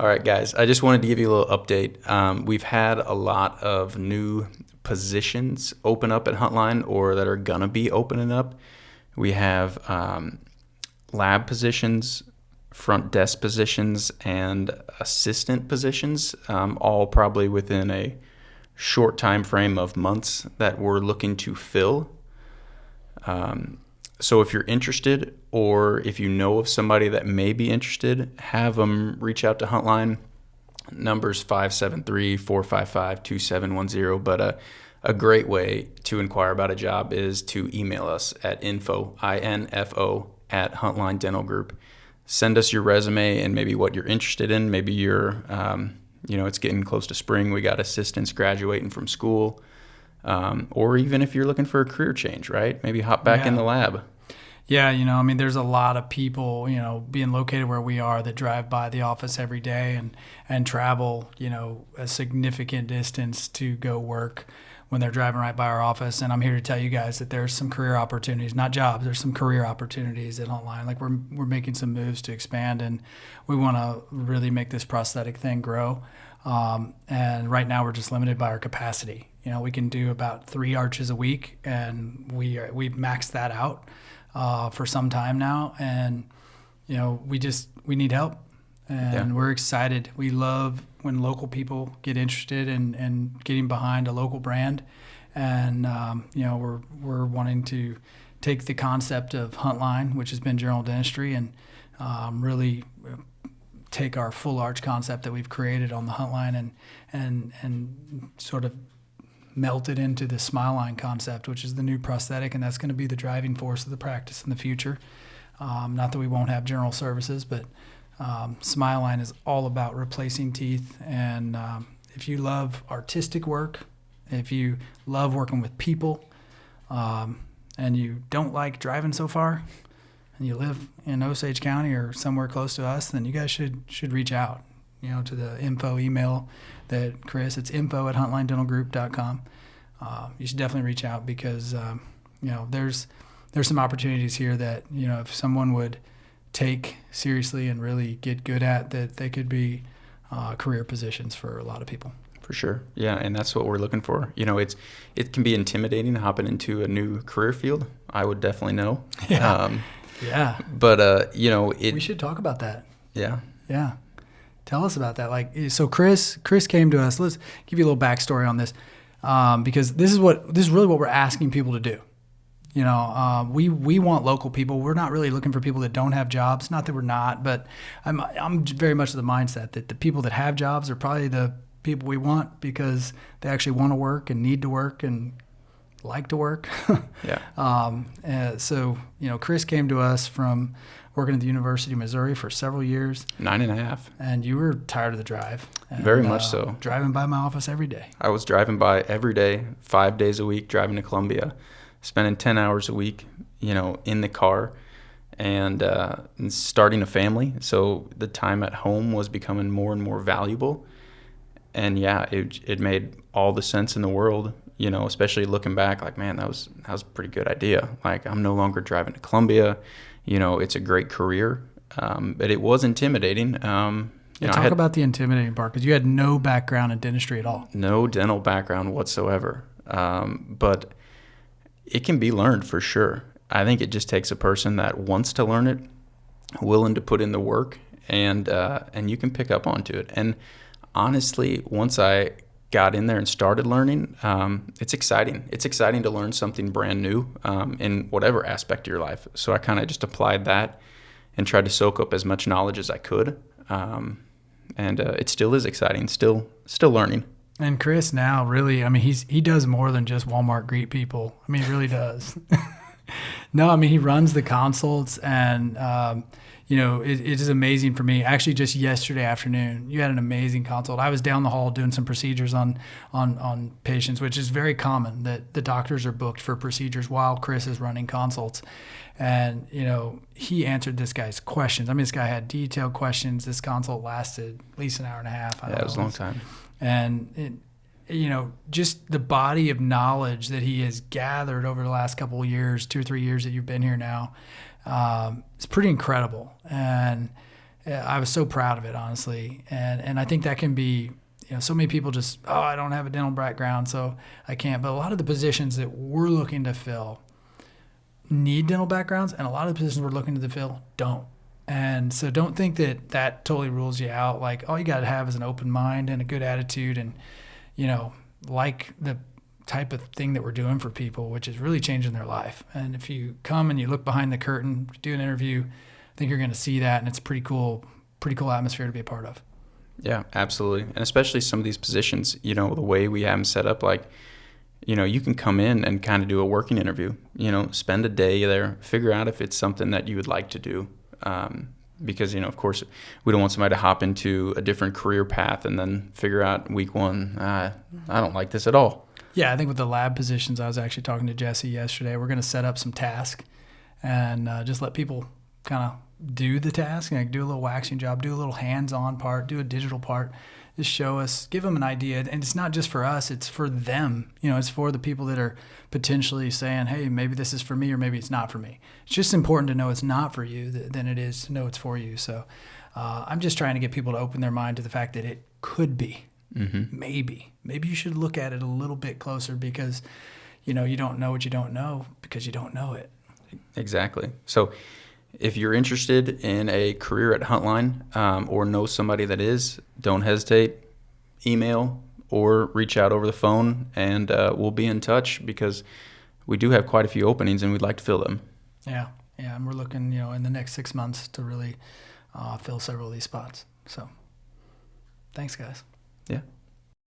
All right, guys. I just wanted to give you a little update. We've had a lot of new positions open up at Huntline or that are going to be opening up. We have lab positions, front desk positions, and assistant positions, all probably within a short time frame of months that we're looking to fill. So if you're interested, or if you know of somebody that may be interested, have them reach out to Huntline. Number's 573-455-2710. But a great way to inquire about a job is to email us at info at Huntline Dental Group. Send us your resume and maybe what you're interested in. Maybe you're, it's getting close to spring. We got assistants graduating from school. Or even if you're looking for a career change, right? Maybe hop back in the lab. Yeah, there's a lot of people, being located where we are that drive by the office every day and travel, a significant distance to go work when they're driving right by our office. And I'm here to tell you guys that there's some career opportunities, not jobs, there's some career opportunities at Huntline. Like we're making some moves to expand, and we want to really make this prosthetic thing grow. And right now we're just limited by our capacity. We can do about 3 arches a week, and we've maxed that out for some time now. And, we need help, and we're excited. We love when local people get interested in getting behind a local brand. And, we're wanting to take the concept of Huntline, which has been general dentistry, and really take our full arch concept that we've created on the Huntline and sort of melt it into the Smileline concept, which is the new prosthetic, and that's going to be the driving force of the practice in the future. Not that we won't have general services, but Smileline is all about replacing teeth. And if you love artistic work, if you love working with people, and you don't like driving so far, and you live in Osage County or somewhere close to us, then you guys should reach out, to the info email that Chris, it's info@huntlinedentalgroup.com. You should definitely reach out because, there's some opportunities here that, if someone would take seriously and really get good at, that they could be career positions for a lot of people. For sure. Yeah, and that's what we're looking for. It can be intimidating hopping into a new career field. I would definitely know. Yeah. But, we should talk about that. Yeah. Yeah. Tell us about that. So Chris came to us. Let's give you a little backstory on this, because this is really what we're asking people to do. We want local people. We're not really looking for people that don't have jobs. Not that we're not, but I'm very much of the mindset that the people that have jobs are probably the people we want because they actually want to work and need to work and like to work. Yeah. So Chris came to us from working at the University of Missouri for several years. 9.5. And you were tired of the drive. And, very much so. Driving by my office every day. I was driving by every day, 5 days a week, driving to Columbia, spending 10 hours a week, in the car, and starting a family. So the time at home was becoming more and more valuable. And yeah, it made all the sense in the world, especially looking back, like, man, that was a pretty good idea. Like, I'm no longer driving to Columbia. It's a great career, but it was intimidating. Talk about the intimidating part, because you had no background in dentistry at all. No dental background whatsoever, but it can be learned for sure. I think it just takes a person that wants to learn it, willing to put in the work, and you can pick up onto it. And honestly, once I got in there and started learning, it's exciting. It's exciting to learn something brand new in whatever aspect of your life. So I kind of just applied that and tried to soak up as much knowledge as I could. And it still is exciting, still learning. And Chris now really, he does more than just Walmart greet people. He really does. No, he runs the consults, and it is amazing for me. Actually, just yesterday afternoon, you had an amazing consult. I was down the hall doing some procedures on patients, which is very common that the doctors are booked for procedures while Chris is running consults. And, he answered this guy's questions. This guy had detailed questions. This consult lasted at least an hour and a half. Yeah, it was a long time. And just the body of knowledge that he has gathered over the last couple of years, 2 or 3 years that you've been here now, it's pretty incredible. And I was so proud of it, honestly. And I think that can be, so many people just, oh, I don't have a dental background, so I can't. But a lot of the positions that we're looking to fill need dental backgrounds, and a lot of the positions we're looking to fill don't. And so don't think that that totally rules you out. Like, all you got to have is an open mind and a good attitude and, like the type of thing that we're doing for people, which is really changing their life. And if you come and you look behind the curtain, do an interview, I think you're going to see that, and it's a pretty cool atmosphere to be a part of. Yeah, absolutely. And especially some of these positions, the way we have them set up, like, you can come in and kind of do a working interview, spend a day there, figure out if it's something that you would like to do. Because, of course, we don't want somebody to hop into a different career path and then figure out week one, I don't like this at all. Yeah, I think with the lab positions, I was actually talking to Jesse yesterday. We're going to set up some tasks and just let people kind of do the task, like do a little waxing job, do a little hands-on part, do a digital part. Just show us, give them an idea. And it's not just for us, it's for them. It's for the people that are potentially saying, hey, maybe this is for me or maybe it's not for me. It's just important to know it's not for you than it is to know it's for you. So I'm just trying to get people to open their mind to the fact that it could be. Mm-hmm. Maybe you should look at it a little bit closer because, you don't know what you don't know because you don't know it. Exactly. So if you're interested in a career at Huntline or know somebody that is, don't hesitate, email or reach out over the phone, and we'll be in touch because we do have quite a few openings and we'd like to fill them. Yeah, and we're looking, in the next 6 months to really fill several of these spots. So thanks, guys. Yeah.